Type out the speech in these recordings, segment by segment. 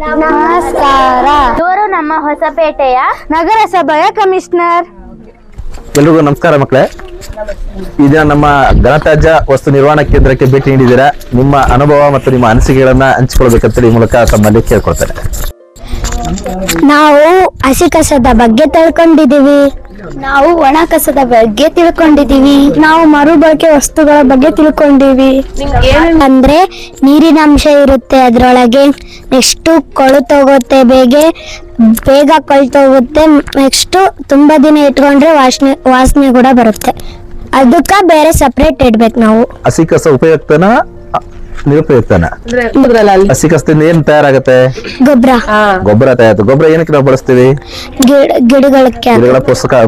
ನಮಸ್ಕಾರ. ಇವರು ನಮ್ಮ ಹೊಸಪೇಟೆಯ ನಗರಸಭೆಯ ಕಮಿಷನರ್. ಎಲ್ರಿಗೂ ನಮಸ್ಕಾರ ಮಕ್ಕಳೇ. ಈ ದಿನ ನಮ್ಮ ಘನತ್ಯಾಜ್ಯ ವಸ್ತು ನಿರ್ವಹಣಾ ಕೇಂದ್ರಕ್ಕೆ ಭೇಟಿ ನೀಡಿದ್ದೀರಾ. ನಿಮ್ಮ ಅನುಭವ ಮತ್ತು ನಿಮ್ಮ ಅನಿಸಿಕೆಗಳನ್ನ ಹಂಚಿಕೊಳ್ಬೇಕಂತ ಈ ಮೂಲಕ ತಮ್ಮಲ್ಲಿ ಕೇಳ್ಕೊಳ್ತೇನೆ. ನಾವು ಹಸಿ ಕಸದ ಬಗ್ಗೆ ತಿಳ್ಕೊಂಡಿದೀವಿ. ನಾವು ಒಣ ಕಸದ ಬಗ್ಗೆ ತಿಳ್ಕೊಂಡಿದೀವಿ. ನಾವು ಮರುಬಳಕೆ ವಸ್ತುಗಳ ಬಗ್ಗೆ ತಿಳ್ಕೊಂಡಿವಿ. ಅಂದ್ರೆ ನೀರಿನ ಅಂಶ ಇರುತ್ತೆ ಅದ್ರೊಳಗೆ. ನೆಕ್ಸ್ಟ್ ಕೊಳ್ತೋಗುತ್ತೆ, ಬೇಗ ಕೊಳ್ತೋಗುತ್ತೆ. ನೆಕ್ಸ್ಟ್ ತುಂಬಾ ದಿನ ಇಟ್ಕೊಂಡ್ರೆ ವಾಸನೆ ಕೂಡ ಬರುತ್ತೆ. ಅದಕ್ಕ ಬೇರೆ ಸಪ್ರೇಟ್ ಇಡ್ಬೇಕು ನಾವು. ಹಸಿ ಕಸ ಉಪಯುಕ್ತನ ನಿರುಪಯುಕ್ತನ? ಹಸಿ ಕಸದಿಂದ ಏನ್ ತಯಾರಾಗತ್ತೆ? ಗೊಬ್ಬರ ತಯಾರ. ಗೊಬ್ಬರ ಏನಕ್ಕೆ ನಾವು ಬಳಸ್ತೀವಿ? ಗಿಡಗಳ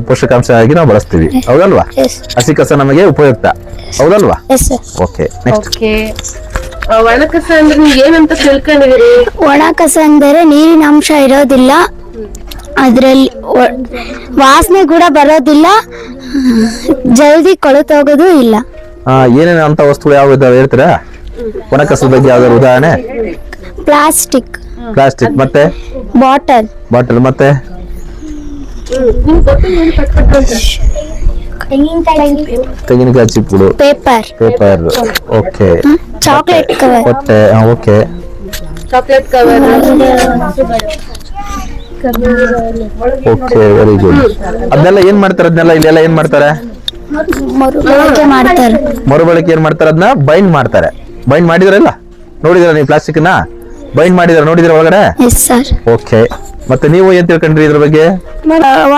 ಪೋಷಕಾಂಶ ಆಗಿ ನಾವು ಬಳಸ್ತೀವಿ, ಹೌದಲ್ವಾ? ಹಸಿ ಕಸ ನಮಗೆ ಉಪಯುಕ್ತ, ಹೌದಲ್ವಾ? Okay, next. ಒಣ ಕಸ ಅಂದ್ರೆ ನೀವು ಏನಂತ ತಿಳ್ಕೊಂಡಿದ್ದೀರಿ? ಒಣ ಕಸ ಅಂದರೆ ನೀರಿನ ಅಂಶ ಇರೋದಿಲ್ಲ, ಅದ್ರಲ್ಲಿ ವಾಸನೆ ಕೂಡ ಬರೋದಿಲ್ಲ, ಜಲ್ದಿ ಕೊಳೆತೋಗೋದು ಇಲ್ಲ. ಏನೇನು ಅಂತ ವಸ್ತುಗಳು ಯಾವ ಇದಾವೆ ಹೇಳ್ತೀರಾ? ಒಣ ಕಸದ ಬಗ್ಗೆ ಯಾವ್ದಾದ್ರು ಉದಾಹರಣೆ? ಪ್ಲಾಸ್ಟಿಕ್ ಮತ್ತೆ ಬಾಟಲ್ ಮತ್ತೆ ತೆಂಗಿನಕಾಯಿ ಚಿಪ್ಪುಗಳು, ಪೇಪರ್, ಓಕೆ. ಚಾಕ್ಲೇಟ್ ಕವರ್, ಕೊಟ್ಟೆ, okay. Chocolate cover, okay, very good. ಅದನ್ನೆಲ್ಲ ಏನ್ ಮಾಡ್ತಾರೆ? ಅದನ್ನೆಲ್ಲ ಇಲ್ಲೆಲ್ಲ ಏನ್ ಮಾಡ್ತಾರೆ? ಮರುಬಳಕೆ ಮಾಡ್ತಾರೆ. ಮರುಬಳಕೆ ಏನ್ ಮಾಡ್ತಾರೆ? ಅದನ್ನ ಬೈಂಡ್ ಮಾಡ್ತಾರೆ. ಬೈಂಡ್ ಮಾಡಿದ್ರಲ್ಲ, ನೋಡಿದ್ರ ನೀವು? ಪ್ಲಾಸ್ಟಿಕ್ ನ ಬೈಂಡ್ ಮಾಡಿದ್ರ, ನೋಡಿದ್ರ ಒಳಗಡೆ? ಓಕೆ. ಮತ್ತೆ ನೀವು ಏನ್ ತಿಳ್ಕೊಂಡ್ರಿ ಇದ್ರ ಬಗ್ಗೆ?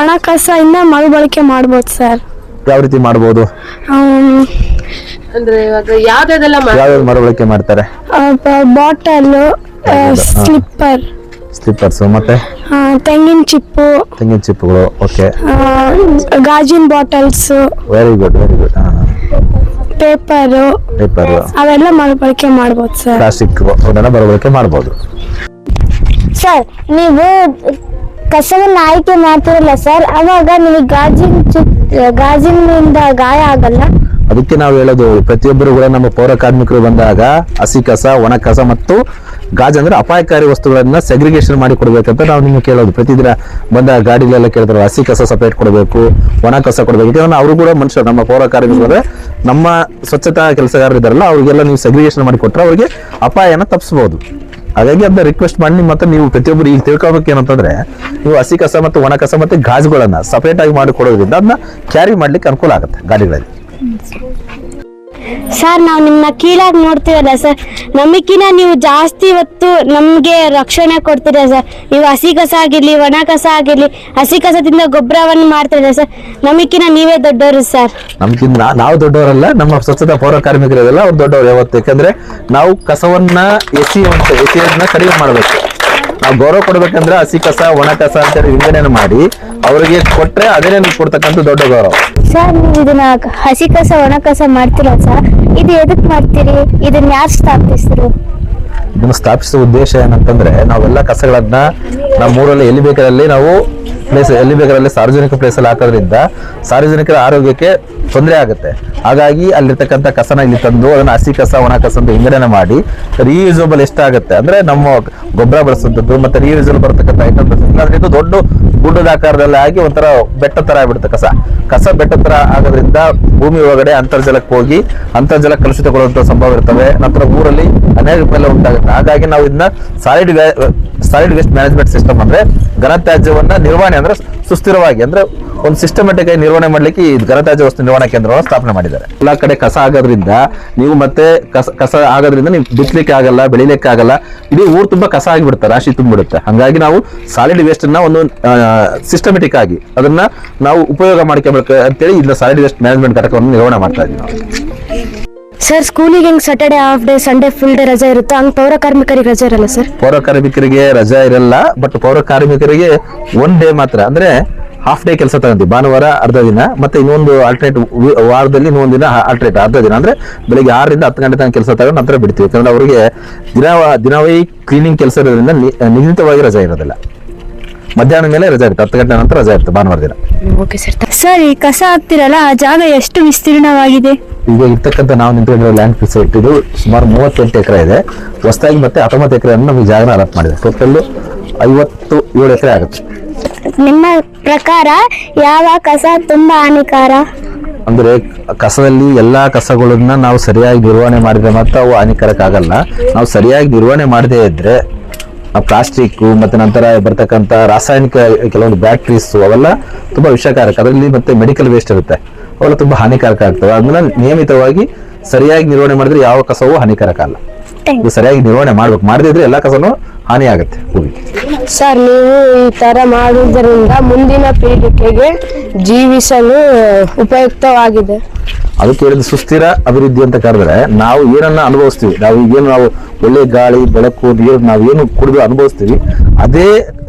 ಒಣ ಕಸ ಇಂದ ಮರುಬಳಕೆ ಮಾಡ್ಬೋದು ಸರ್. ಯಾವ ರೀತಿ ಮಾಡ್ಬೋದು? ಅಂದ್ರೆ ಇವಾಗ ಯಾವ್ದಾವ್ದೆಲ್ಲ ಯಾವ್ಯಾವ ಮರುಬಳಕೆ ಮಾಡ್ತಾರೆ? ಬಾಟಲ್, ಸ್ಲಿಪ್ಪರ್ಸ್, ಮತ್ತೆ ತೆಂಗಿನ ಚಿಪ್ಪುಗಳು, ಓಕೆ. ಗಾಜಿನ ಬಾಟಲ್ಸ್, ವೆರಿ ಗುಡ್. ಪೇಪರ್ ಅವೆಲ್ಲ ಮರುಬಳಕೆ ಮಾಡ್ಬೋದು ಸರ್. ಪ್ಲಾಸ್ಟಿಕ್ ಅವನ್ನೆಲ್ಲ ಮರುಬಳಕೆ ಮಾಡ್ಬೋದು. ಸರ್, ನೀವು ಕಸವನ್ನ ಆಯ್ಕೆ ಮಾಡ್ತಿರಲ್ಲ ಸರ್, ಅವಾಗ ನಿಮಗೆ ಗಾಜಿನಿಂದ ಗಾಯ ಆಗಲ್ಲ? ಅದಕ್ಕೆ ನಾವು ಹೇಳೋದು, ಪ್ರತಿಯೊಬ್ಬರು ಕೂಡ ನಮ್ಮ ಪೌರ ಕಾರ್ಮಿಕರು ಬಂದಾಗ ಹಸಿ ಕಸ, ಒಣ ಕಸ ಮತ್ತು ಗಾಜ್ ಅಂದ್ರೆ ಅಪಾಯಕಾರಿ ವಸ್ತುಗಳನ್ನ ಸೆಗ್ರಿಗೇಷನ್ ಮಾಡಿ ಕೊಡ್ಬೇಕಂತ ನಾವು ನಿಮ್ಗೆ ಕೇಳೋದು. ಪ್ರತಿದಿನ ಬಂದ ಗಾಡಿಲೆಲ್ಲ ಕೇಳ್ತಾರೆ, ಹಸಿ ಕಸ ಸಪರೇಟ್ ಕೊಡಬೇಕು, ಒಣ ಕಸ ಕೊಡಬೇಕು. ಯಾಕಂದ್ರೆ ಅವರು ಕೂಡ ಮನುಷ್ಯರು, ನಮ್ಮ ಪೌರ ಕಾರ್ಮಿಕರು, ನಮ್ಮ ಸ್ವಚ್ಛತಾ ಕೆಲಸಗಾರರು ಇದಾರಲ್ಲ, ಅವ್ರಿಗೆಲ್ಲ ನೀವು ಸೆಗ್ರಿಗೇಷನ್ ಮಾಡಿ ಕೊಟ್ಟರೆ ಅವರಿಗೆ ಅಪಾಯನ ತಪ್ಪಿಸಬಹುದು. ಹಾಗಾಗಿ ಅದನ್ನ ರಿಕ್ವೆಸ್ಟ್ ಮಾಡಿ ನಿಮ್ಮ ಹತ್ರ ನೀವು ಪ್ರತಿಯೊಬ್ಬರು ಈಗ ತಿಳ್ಕೊಬೇಕು ಏನಂತಂದ್ರೆ, ನೀವು ಹಸಿ ಕಸ ಮತ್ತು ಒಣ ಕಸ ಮತ್ತೆ ಗಾಜುಗಳನ್ನ ಸಪರೇಟ್ ಆಗಿ ಮಾಡಿ ಕೊಡೋದ್ರಿಂದ ಅದನ್ನ ಕ್ಯಾರಿ ಮಾಡ್ಲಿಕ್ಕೆ ಅನುಕೂಲ ಆಗುತ್ತೆ ಗಾಡಿಗಳಲ್ಲಿ. ಸರ್, ನಾವು ನಿಮ್ಮನ್ನ ಕೀಳಾಗಿ ನೋಡ್ತೀವಲ್ಲ ಸರ್, ನಮಗಿನ್ನ ನೀವು ಜಾಸ್ತಿ ಹೊತ್ತು ನಮ್ಗೆ ರಕ್ಷಣೆ ಕೊಡ್ತೀರಾ ಸರ್. ನೀವು ಹಸಿ ಕಸ ಆಗಿರ್ಲಿ, ಒಣ ಕಸ ಆಗಿರ್ಲಿ, ಹಸಿ ಕಸದಿಂದ ಗೊಬ್ಬರವನ್ನು ಮಾಡ್ತೀರಾ ಸರ್. ನಮಗಿನ್ನ ನೀವೇ ದೊಡ್ಡವರು ಸರ್. ನಮ್ಗಿಂತ ನಾವು ದೊಡ್ಡವರಲ್ಲ, ನಮ್ಮ ಸ್ವಚ್ಛತಾ ಪೌರ ಕಾರ್ಮಿಕರಿಗೆಲ್ಲ ಅವ್ರು ದೊಡ್ಡವರು ಯಾವತ್ತು. ಯಾಕಂದ್ರೆ ನಾವು ಕಸವನ್ನ ಎಸೆಯೋದನ್ನ ಕಡಿಮೆ ಮಾಡಬೇಕು. ನಾವು ಗೌರವ ಕೊಡ್ಬೇಕಂದ್ರೆ ಹಸಿ ಕಸ, ಒಣ ಕಸ ಅಂತ ವಿಂಗಡಣೆ ಮಾಡಿ ಅವರಿಗೆ ಕೊಟ್ರೆ ಅದೇನೇ ನೀವು ಕೊಡ್ತಕ್ಕಂಥ ದೊಡ್ಡ ಗೌರವ. ಸರ್, ನೀವು ಇದನ್ನ ಹಸಿ ಕಸ, ಒಣ ಕಸ ಮಾಡ್ತೀರಾ ಸರ್, ಇದು ಎದಕ್ ಮಾಡ್ತೀರಿ? ಇದನ್ನ ಯಾರು ಸ್ಥಾಪಿಸಿದ್ರು? ಇದನ್ನು ಸ್ಥಾಪಿಸುವ ಉದ್ದೇಶ ಏನಂತಂದ್ರೆ, ನಾವೆಲ್ಲ ಕಸಗಳನ್ನ ನಮ್ಮ ಊರಲ್ಲಿ ಎಲ್ಲಿ ಬೇಕಾದಲ್ಲಿ ಸಾರ್ವಜನಿಕ ಪ್ಲೇಸ್ ಅಲ್ಲಿ ಹಾಕೋದ್ರಿಂದ ಸಾರ್ವಜನಿಕರ ಆರೋಗ್ಯಕ್ಕೆ ತೊಂದರೆ ಆಗುತ್ತೆ. ಹಾಗಾಗಿ ಅಲ್ಲಿರ್ತಕ್ಕಂಥ ಕಸನ ಇಲ್ಲಿ ತಂದು ಅದನ್ನ ಹಸಿ ಕಸ, ಒಣ ಕಸ ಅಂತ ವಿಂಗಡಣೆ ಮಾಡಿ ರೀಯೂಸಬಲ್ ಎಷ್ಟಾಗುತ್ತೆ ಅಂದ್ರೆ ನಮ್ಮ ಗೊಬ್ಬರ ಬಳಸುವಂಥದ್ದು ಮತ್ತೆ ರೀಯೂಸಬಲ್ ಬರ್ತಕ್ಕಂಥ ಐಟಮ್ ಅದರಿಂದ ದೊಡ್ಡ ಗುಡ್ಡದ ಆಕಾರದಲ್ಲಿ ಆಗಿ ಒಂಥರ ಬೆಟ್ಟ ತರ ಆಗ್ಬಿಡುತ್ತೆ. ಕಸ ಬೆಟ್ಟ ತರ ಆಗೋದ್ರಿಂದ ಭೂಮಿ ಒಳಗಡೆ ಅಂತರ್ಜಲಕ್ಕೆ ಹೋಗಿ ಅಂತರ್ಜಲ ಕಲುಷಿತಗೊಳ್ಳುವಂತ ಸಂಭವ ಇರ್ತವೆ. ನಂತರ ಊರಲ್ಲಿ ಅನೇಕ ರೂಪಾಯಿ ಉಂಟಾಗುತ್ತೆ. ಹಾಗಾಗಿ ನಾವು ಇದನ್ನ ಸಾಲಿಡ್ ವೇಸ್ಟ್ ಮ್ಯಾನೇಜ್ಮೆಂಟ್ ಸಿಸ್ಟಮ್ ಅಂದ್ರೆ ಘನತ್ಯಾಜ್ಯವನ್ನ ನಿರ್ವಹಣೆ ಅಂದ್ರೆ ಸುಸ್ಥಿರವಾಗಿ ಅಂದ್ರೆ ಒಂದು ಸಿಸ್ಟಮೆಟಿಕ್ ಆಗಿ ನಿರ್ವಹಣೆ ಮಾಡ್ಲಿಕ್ಕೆ ಈ ಘನತ್ಯಾಜ್ಯ ವಸ್ತು ನಿರ್ವಹಣಾ ಕೇಂದ್ರವನ್ನು ಸ್ಥಾಪನೆ ಮಾಡಿದ್ದಾರೆ. ಎಲ್ಲಾ ಕಡೆ ಕಸ ಆಗೋದ್ರಿಂದ ಕಸ ಆಗೋದ್ರಿಂದ ನೀವು ಬಿತ್ತಲಿಕ್ಕೆ ಆಗಲ್ಲ, ಬೆಳಿಲಿಕ್ಕೆ ಆಗಲ್ಲ. ಇಡೀ ಊರು ತುಂಬಾ ಕಸ ಆಗಿಬಿಡುತ್ತೆ, ರಾಶಿ ತುಂಬಿಡುತ್ತೆ. ಹಾಗಾಗಿ ನಾವು ಸಾಲಿಡ್ ವೇಸ್ಟ್ ಅನ್ನ ಒಂದು ಸಿಸ್ಟಮೆಟಿಕ್ ಆಗಿ ಅದನ್ನ ನಾವು ಉಪಯೋಗ ಮಾಡ್ಕೋಬೇಕು ಅಂತೇಳಿ ಇದನ್ನ ಸಾಲಿಡ್ ವೇಸ್ಟ್ ಮ್ಯಾನೇಜ್ಮೆಂಟ್ ಘಟಕವನ್ನು ನಿರ್ವಹಣೆ ಮಾಡ್ತಾ ಇದ್ದೀವಿ ನಾವು. ಸರ್, ಸ್ಕೂಲಿಗೆ ಹೆಂಗ್ Saturday half day, Sunday full day ರಜಾ ಇರುತ್ತೆ, ಹಂಗ್ ಪೌರ ಕಾರ್ಮಿಕರಿಗೆ ರಜಾ ಇರಲ್ಲ ಸರ್? ಪೌರ ಕಾರ್ಮಿಕರಿಗೆ ರಜಾ ಇರಲ್ಲ, ಬಟ್ ಪೌರ ಕಾರ್ಮಿಕರಿಗೆ ಒನ್ ಡೇ ಮಾತ್ರ ಅಂದ್ರೆ ಹಾಫ್ ಡೇ ಕೆಲಸ ತಗೊಂತೀವಿ. ಭಾನುವಾರ ಅರ್ಧ ದಿನ, ಮತ್ತೆ ಇನ್ನೊಂದು ಆಲ್ಟರ್ನೇಟ್ ವಾರದಲ್ಲಿ ಇನ್ನೊಂದು ದಿನ ಆಲ್ಟರ್ನೇಟ್ ಅರ್ಧ ದಿನ ಅಂದ್ರೆ ಬೆಳಿಗ್ಗೆ 6 ರಿಂದ 10 ಗಂಟೆ ತನಕ ಕೆಲಸ ತಗೊಂಡು ನಂತರ ಬಿಡ್ತೀವಿ. ಯಾಕಂದ್ರೆ ಅವರಿಗೆ ದಿನವೇ ಕ್ಲೀನಿಂಗ್ ಕೆಲಸ ಇರೋದ್ರಿಂದ ನಿಯಮಿತವಾಗಿ ರಜಾ ಇರೋದಿಲ್ಲ. ಮಧ್ಯಾಹ್ನ ಮೇಲೆ ರಜೆ ಇರುತ್ತೆ, 10 ಗಂಟೆ ನಂತರ ರಜೆ ಇರುತ್ತೆ ಭಾನುವಾರ ದಿನ. Okay sir. ಸರ್ ಈ ಕಸ ಹಾಕ್ತಿರಲ್ಲ ಆ ಜಾಗ ಎಷ್ಟು ವಿಸ್ತೀರ್ಣವಾಗಿದೆ? ಈಗ ಇರ್ತಕ್ಕಂಥ ನಾವು ನಿಂತ್ಕೊಂಡಿರೋ ಲ್ಯಾಂಡ್ ಫಿಕ್ಸ್ ಇದು ಸುಮಾರು 38 ಎಕರೆ ಇದೆ. ಹೊಸದಾಗಿ ಮತ್ತೆ 19 ಎಕರೆಯನ್ನು ನಮಗೆ ಜಾಗ ಅಲಾಟ್ ಮಾಡಿದೆ. ಟೋಟಲ್ 57 ಎಕರೆ ಆಗುತ್ತೆ. ನಿಮ್ಮ ಪ್ರಕಾರ ಯಾವ ಕಸ ತುಂಬಾ ಹಾನಿಕಾರ? ಅಂದ್ರೆ ಕಸದಲ್ಲಿ ಎಲ್ಲಾ ಕಸಗಳನ್ನ ನಾವು ಸರಿಯಾಗಿ ನಿರ್ವಹಣೆ ಮಾಡಿದ್ರೆ ಮಾತ್ರ ಅವು ಹಾನಿಕಾರಕ ಆಗಲ್ಲ. ನಾವು ಸರಿಯಾಗಿ ನಿರ್ವಹಣೆ ಮಾಡದೇ ಇದ್ರೆ ಪ್ಲಾಸ್ಟಿಕ್ ಮತ್ತೆ ನಂತರ ಬರ್ತಕ್ಕಂಥ ರಾಸಾಯನಿಕ ಕೆಲವೊಂದು ಬ್ಯಾಟ್ರೀಸ್ ಅವೆಲ್ಲ ತುಂಬಾ ವಿಷಕಾರಕ. ಅದರಲ್ಲಿ ಮತ್ತೆ ಮೆಡಿಕಲ್ ವೇಸ್ಟ್ ಇರುತ್ತೆ, ಅವೆಲ್ಲ ತುಂಬಾ ಹಾನಿಕಾರಕ ಆಗ್ತವೆ. ಅದನ್ನ ನಿಯಮಿತವಾಗಿ ಸರಿಯಾಗಿ ನಿರ್ವಹಣೆ ಮಾಡಿದ್ರೆ ಯಾವ ಕಸವೂ ಹಾನಿಕಾರಕ ಅಲ್ಲ. ಇದು ಸರಿಯಾಗಿ ನಿರ್ವಹಣೆ ಮಾಡ್ಬೇಕು, ಮಾಡದೇ ಇದ್ರೆ ಎಲ್ಲಾ ಕಸನೂ ಹಾನಿ ಆಗುತ್ತೆ ಭೂಮಿಗೆ. ಸರ್ ನೀವು ಈ ತರ ಮಾಡುವುದರಿಂದ ಮುಂದಿನ ಪೀಳಿಗೆಗೆ ಜೀವಿಸಲು ಉಪಯುಕ್ತವಾಗಿದೆ. ಅದಕ್ಕೆ ಹೇಳಿದ ಸುಸ್ಥಿರ ಅಭಿವೃದ್ಧಿ ಅಂತ ಕರೆದ್ರೆ ನಾವು ಏನನ್ನ ಅನುಭವಿಸ್ತೀವಿ, ನಾವು ಈಗೇನು ನಾವು ಒಳ್ಳೆ ಗಾಳಿ ಬೆಳಕು ನೀರು ನಾವೇನು ಕುಡಿದು ಅನುಭವಿಸ್ತೀವಿ ಅದೇ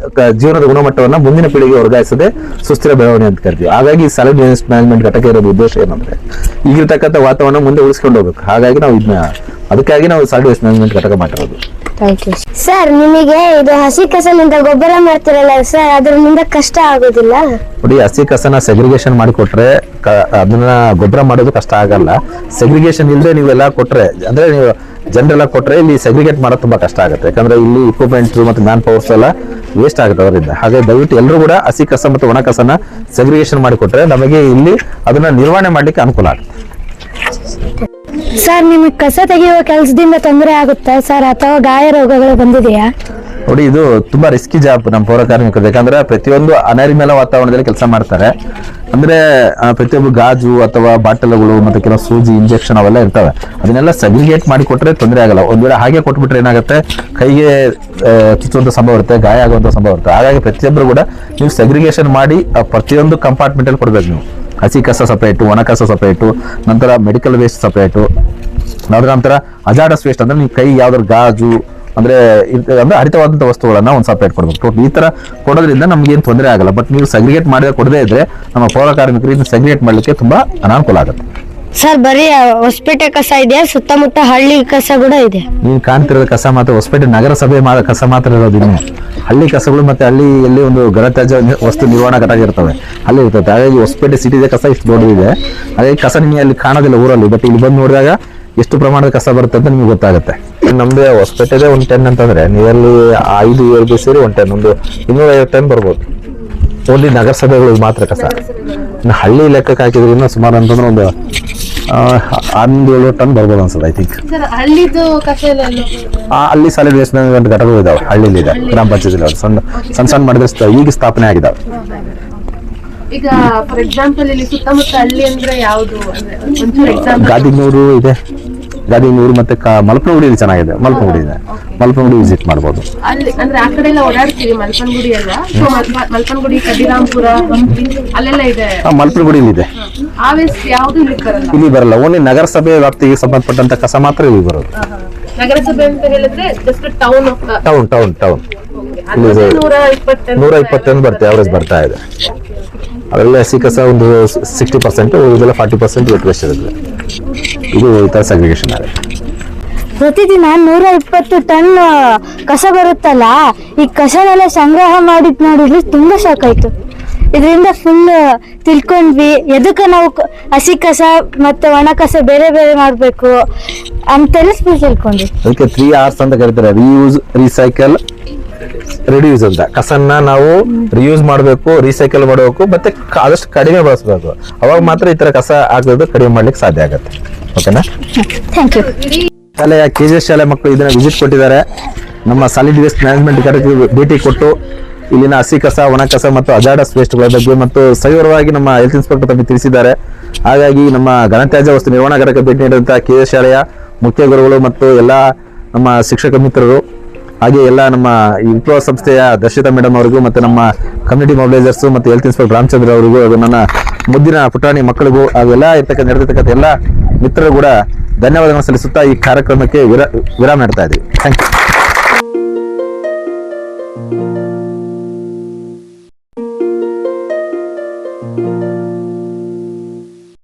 ಜೀವನದ ಗುಣಮಟ್ಟವನ್ನ ಮುಂದಿನ ಪೀಳಿಗೆ ವರ್ಗಾಯಿಸದೆ ಸುಸ್ಥಿರ ಬೆಳವಣಿಗೆ ಅಂತ ಕರಿತೀವಿ. ಹಾಗಾಗಿ ಸಾಲಿಡ್ ವೇಸ್ಟ್ ಮ್ಯಾನೇಜ್ಮೆಂಟ್ ಘಟಕ ಇರೋದು ಉದ್ದೇಶ ಏನಂದ್ರೆ ಈಗಿರ್ತಕ್ಕಂಥ ವಾತಾವರಣ ಮುಂದೆ ಉಳಿಸ್ಕೊಂಡು ಹೋಗ್ಬೇಕು. ಹಾಗಾಗಿ ನಾವು ಅದಕ್ಕಾಗಿ ನಾವು ಸಾಲಿಡ್ ವೇಸ್ಟ್ ಮ್ಯಾನೇಜ್ಮೆಂಟ್ ಘಟಕ ಮಾಡಿರೋದು. ಥ್ಯಾಂಕ್ ಯು ಸರ್ ನಿಮಗೆ ಇದು ಹಸಿ ಕಸನಿಂದ ಗೊಬ್ಬರ ಮಾಡ್ತಿರಲ್ಲ ಸರ್, ಅದರಿಂದ ಕಷ್ಟ ಆಗೋದಿಲ್ಲ? ನೋಡಿ, ಹಸಿ ಕಸನ ಸೆಗ್ರಿಗೇಷನ್ ಮಾಡಿಕೊಟ್ರೆ ಅದನ್ನ ಗೊಬ್ಬರ ಮಾಡೋದು ಕಷ್ಟ ಆಗಲ್ಲ. ಸೆಗ್ರಿಗೇಷನ್ ಇಲ್ಲದೆ ನೀವೆಲ್ಲ ಕೊಟ್ರೆ ಅಂದ್ರೆ ನೀವು ಜನರೆಲ್ಲ ಕೊಟ್ರೆ ಇಲ್ಲಿ ಸೆಗ್ರಿಗೇಟ್ ಮಾಡೋದು ತುಂಬಾ ಕಷ್ಟ ಆಗುತ್ತೆ. ಯಾಕಂದ್ರೆ ಇಲ್ಲಿ ಇಕ್ವಿಪ್ಮೆಂಟ್ಸ್ ಮತ್ತು ಮ್ಯಾನ್ ಪವರ್ಸ್ ಎಲ್ಲ ವೇಸ್ಟ್ ಆಗುತ್ತೆ ಅವರಿಂದ. ಹಾಗಾಗಿ ದಯವಿಟ್ಟು ಎಲ್ಲರೂ ಕೂಡ ಹಸಿ ಕಸ ಮತ್ತು ಒಣ ಕಸನ ಸೆಗ್ರಿಗೇಷನ್ ಮಾಡಿಕೊಟ್ರೆ ನಮಗೆ ಇಲ್ಲಿ ಅದನ್ನ ನಿರ್ವಹಣೆ ಮಾಡ್ಲಿಕ್ಕೆ ಅನುಕೂಲ ಆಗುತ್ತೆ. ಸರ್ ನಿಮಗೆ ಕಸ ತೆಗೆಯುವ ಕೆಲಸದಿಂದ ತೊಂದರೆ ಆಗುತ್ತಾ ಸರ್, ಅಥವಾ ಗಾಯ ರೋಗಗಳು ಬಂದಿದೆಯಾ? ನೋಡಿ, ಇದು ತುಂಬಾ ರಿಸ್ಕಿ ಜಾಬ್ ನಮ್ಮ ಪೌರ ಕಾರ್ಮಿಕರು. ಯಾಕಂದ್ರೆ ಪ್ರತಿಯೊಂದು ಅನೈರ್ಮೇಲ ವಾತಾವರಣದಲ್ಲಿ ಕೆಲಸ ಮಾಡ್ತಾರೆ. ಅಂದ್ರೆ ಪ್ರತಿಯೊಬ್ಬರು ಗಾಜು ಅಥವಾ ಬಾಟಲ್ಗಳು ಮತ್ತೆ ಕೆಲವು ಸೂಜಿ ಇಂಜೆಕ್ಷನ್ ಅವೆಲ್ಲ ಇರ್ತವೆ. ಅದನ್ನೆಲ್ಲ ಸೆಗ್ರಿಗೇಟ್ ಮಾಡಿ ಕೊಟ್ರೆ ತೊಂದರೆ ಆಗಲ್ಲ. ಒಂದ್ ವೇಳೆ ಹಾಗೆ ಕೊಟ್ಬಿಟ್ರೆ ಏನಾಗುತ್ತೆ, ಕೈಗೆ ಚುಚ್ಚುವಂತ ಸಂಭವ ಇರುತ್ತೆ, ಗಾಯ ಆಗುವಂತ ಸಂಭವ ಇರುತ್ತೆ. ಹಾಗಾಗಿ ಪ್ರತಿಯೊಬ್ಬರು ಕೂಡ ನೀವು ಸೆಗ್ರಿಗೇಷನ್ ಮಾಡಿ ಪ್ರತಿಯೊಂದು ಕಂಪಾರ್ಟ್ಮೆಂಟ್ ಅಲ್ಲಿ ಕೊಡ್ಬೇಕು. ನೀವು ಹಸಿ ಕಸ ಸಪರೇಟು, ಒಣ ಕಸ ಸಪರೇಟು, ನಂತರ ಮೆಡಿಕಲ್ ವೇಸ್ಟ್ ಸಪರೇಟು, ನಂತರ ಹಜಾರ್ಡಸ್ ವೇಸ್ಟ್ ಅಂದ್ರೆ ನೀವು ಕೈ ಯಾವ್ದಾದ್ರು ಗಾಜು ಅಂದ್ರೆ ಹರಿತವಾದಂತ ವಸ್ತುಗಳನ್ನ ಒಂದು ಸಪರೇಟ್ ಕೊಡ್ಬೇಕು. ಈ ತರ ಕೊಡೋದ್ರಿಂದ ನಮ್ಗೆ ಏನು ತೊಂದರೆ ಆಗಲ್ಲ. ಬಟ್ ನೀವು ಸೆಗ್ರಿಗೇಟ್ ಮಾಡಿದ್ರೆ ಕೊಡದೇ ಇದ್ರೆ ನಮ್ಮ ಪೌರ ಕಾರ್ಮಿಕರು ಇದನ್ನ ಸೆಗ್ರಿಗೇಟ್ ಮಾಡ್ಲಿಕ್ಕೆ ತುಂಬಾ ಅನಾನುಕೂಲ ಆಗುತ್ತೆ. ಸರ್ ಬರೀ ಹೊಸಪೇಟೆ ಕಸ ಇದೆಯಾ, ಸುತ್ತಮುತ್ತ ಹಳ್ಳಿ ಕಸ ಕೂಡ ಇದೆ? ನೀವು ಕಾಣ್ತಿರೋದು ಕಸ ಮಾತ್ರ ಹೊಸಪೇಟೆ ನಗರಸಭೆ ಕಸ ಮಾತ್ರ ಇರೋದು. ಇನ್ನು ಹಳ್ಳಿ ಕಸಗಳು ಮತ್ತೆ ಹಳ್ಳಿಯಲ್ಲಿ ಒಂದು ಘನತ್ಯಾಜ್ಯ ವಸ್ತು ನಿರ್ವಹಣಾ ಘಟಕ ಇರ್ತವೆ, ಅಲ್ಲಿ ಇರ್ತದೆ. ಹಾಗಾಗಿ ಹೊಸಪೇಟೆ ಸಿಟಿದೆ ಕಸ ಇಷ್ಟು ದೊಡ್ಡದಿದೆ. ಹಾಗಾಗಿ ಕಸ ನಿಮಗೆ ಅಲ್ಲಿ ಕಾಣೋದಿಲ್ಲ ಊರಲ್ಲಿ. ಬಟ್ ಇಲ್ಲಿ ಬಂದು ನೋಡಿದಾಗ ಎಷ್ಟು ಪ್ರಮಾಣದ ಕಸ ಬರುತ್ತೆ ಅಂತ ನಿಮ್ಗೆ ಗೊತ್ತಾಗುತ್ತೆ. ನಮ್ದು ಹೊಸಪೇಟೆದೆ 1 ಟನ್ ಅಂತಂದ್ರೆ ನೀರಲ್ಲಿ 5-7 ಸೇರಿ 1 ಟನ್, ಒಂದು 250 ಟನ್ ಬರ್ಬೋದು. ಓನ್ಲಿ ನಗರಸಭೆಗಳು ಮಾತ್ರ ಕಸ. ಹಳ್ಳಿ ಲೆಕ್ಕಕ್ಕೆ ಹಾಕಿದ್ರೆ ಇನ್ನೂ ಸುಮಾರು ಅಂತಂದ್ರೆ ಒಂದು 6-7 ಟನ್ ಬರ್ಬೋದು ಅನ್ಸುತ್ತೆ, ಐ ಥಿಂಕ್. ಅಲ್ಲಿ ಸಾಲಿಡ್ ವೇಸ್ಟ್ ಮ್ಯಾನೇಜ್ಮೆಂಟ್ ಘಟಕಗಳು ಇದಾವೆ, ಹಳ್ಳಿಲಿ ಇದೆ, ಗ್ರಾಮ ಪಂಚಾಯತ್ ಸಣ್ಣ ಮಾಡಿದ್ರೆ ಈಗ ಸ್ಥಾಪನೆ ಆಗಿದಾವೆ. ಈಗ ಫಾರ್ ಎಕ್ಸಾಂಪಲ್ ಇಲ್ಲಿ ಸುತ್ತಮುತ್ತ ಹಳ್ಳಿ ಅಂದ್ರೆ ಯಾವುದು? ಗಾದಿನೂರು ಇದೆ, ಗಾದಿನೂರು ಮತ್ತೆ ಮಲ್ಪನಗುಡಿ ಇಲ್ಲಿ ಚೆನ್ನಾಗಿದೆ. ಮಲ್ಪನಗುಡಿ ಇದೆ, ಮಲ್ಪನಗುಡಿ ವಿಸಿಟ್ ಮಾಡ್ಬೋದು. ಅಲ್ಲಿ ಅಂದ್ರೆ ಆ ಕಡೆ ಎಲ್ಲ ಓಡಾಡ್ತೀವಿ, ಮಲ್ಪನಗುಡಿ ಎಲ್ಲ. ಮಲ್ಪನಗುಡಿ, ಕದಿರಾಂಪುರ, ಹಂಪಿ ಅಲ್ಲೆಲ್ಲ ಇದೆ. ಮಲ್ಪನಗುಡಿ ಇದೆ, ಆ ವೇಸ್ಟ್ ಯಾವುದು ಇಲ್ಲಿ ಬರಲ್ಲ. ಓನ್ಲಿ ನಗರಸಭೆ ವ್ಯಾಪ್ತಿಗೆ ಸಂಬಂಧಪಟ್ಟಂತ ಕಸ ಮಾತ್ರ ಇಲ್ಲಿ ಬರೋದು. ನಗರಸಭೆ ಅಂತ ಹೇಳಿದ್ರೆ ಜಸ್ಟ್ ಟೌನ್ 120 ಬರುತ್ತೆ, ಅವರೇಜ್ ಬರ್ತಾ ಇದೆ. ಅದೆಲ್ಲ ಹಸಿ ಕಸ ಒಂದು 60%, ಇದೆಲ್ಲ 40% ವೇಟ್ ವೇಸ್ಟ್ ಇರುತ್ತೆ. ಇದು ಈ ತರ ಸೆಗ್ರಿಗೇಷನ್ ಆಗುತ್ತೆ. ಪ್ರತಿದಿನ 120 ಟನ್ ಕಸ ಬರುತ್ತಲ್ಲ, ಈ ಕಸನೆಲ್ಲ ಸಂಗ್ರಹ ಮಾಡಿದ್ ನೋಡಿದ್ರೆ ತುಂಬಾ ಸಾಕಾಯ್ತು. ಇದರಿಂದ ಫುಲ್ ತಿಳ್ಕೊಂಡ್ವಿ ಎದಕ್ಕೆ ನಾವು ಹಸಿ ಕಸ ಮತ್ತೆ ಒಣ ಕಸ ಬೇರೆ ಬೇರೆ ಮಾಡ್ಬೇಕು ಅಂತೆಲ್ಲ ತಿಳ್ಕೊಂಡ್ವಿ. ಅದಕ್ಕೆ 3 R's ಅಂತ ಕರೀತಾರೆ: ರಿಯೂಸ್, ರೀಸೈಕಲ್, ರಿಡ್ಯೂಸ್ ಅಂತ. ಕಸನ್ನ ನಾವು ರಿಯೂಸ್ ಮಾಡಬೇಕು, ರೀಸೈಕಲ್ ಮಾಡಬೇಕು, ಮತ್ತೆ ಆದಷ್ಟು ಕಡಿಮೆ ಬಳಸಬೇಕು. ಅವಾಗ ಮಾತ್ರ ಈ ತರ ಕಸ ಹಾಕೋದು ಕಡಿಮೆ ಮಾಡ್ಲಿಕ್ಕೆ ಸಾಧ್ಯ ಆಗುತ್ತೆ. ಓಕೆನಾ? Thank you. ಶಾಲೆಯ KGS ಶಾಲೆ ಮಕ್ಕಳು ಇದನ್ನ ವಿಸಿಟ್ ಕೊಟ್ಟಿದ್ದಾರೆ. ನಮ್ಮ ಸಾಲಿಡ್ ವೇಸ್ಟ್ ಮ್ಯಾನೇಜ್ಮೆಂಟ್ ಘಟಕಕ್ಕೆ ಭೇಟಿ ಕೊಟ್ಟು ಇಲ್ಲಿನ ಹಸಿ ಕಸ, ಒಣ ಕಸ ಮತ್ತು ಹಜಾರ್ಡಸ್ ವೇಸ್ಟ್ಗಳ ಬಗ್ಗೆ ಮತ್ತು ಸವಿವರವಾಗಿ ನಮ್ಮ ಹೆಲ್ತ್ ಇನ್ಸ್ಪೆಕ್ಟರ್ ತಮಗೆ ತಿಳಿಸಿದ್ದಾರೆ. ಹಾಗಾಗಿ ನಮ್ಮ ಘನತ್ಯಾಜ್ಯ ವಸ್ತು ನಿರ್ವಹಣಾ ಘಟಕ ಭೇಟಿ ನೀಡಿದಂತಹ KGS ಶಾಲೆಯ ಮುಖ್ಯ ಗುರುಗಳು ಮತ್ತು ಎಲ್ಲ ನಮ್ಮ ಶಿಕ್ಷಕ ಮಿತ್ರರು, ಹಾಗೆ ಎಲ್ಲ ನಮ್ಮ ವಿಪ್ಲವ ಸಂಸ್ಥೆಯ ದರ್ಶಿತಾ ಮೇಡಮ್ ಅವರಿಗೂ ಮತ್ತು ನಮ್ಮ ಕಮ್ಯುನಿಟಿ ಮೊಬಿಲೈಸರ್ಸ್ ಮತ್ತು ಹೆಲ್ತ್ ಇನ್ಸ್ಪೆಕ್ಟರ್ ರಾಮಚಂದ್ರ ಅವರಿಗೂ, ಅದು ನನ್ನ ಮುದ್ದಿನ ಪುಟಾಣಿ ಮಕ್ಕಳಿಗೂ, ಅವೆಲ್ಲ ನಡೆದಿರ್ತಕ್ಕಂಥ ಎಲ್ಲ ಮಿತ್ರರು ಕೂಡ ಧನ್ಯವಾದಗಳನ್ನು ಸಲ್ಲಿಸುತ್ತಾ ಈ ಕಾರ್ಯಕ್ರಮಕ್ಕೆ ವಿರಾಮ ನೀಡ್ತಾ ಇದ್ದೀವಿ. Thank you.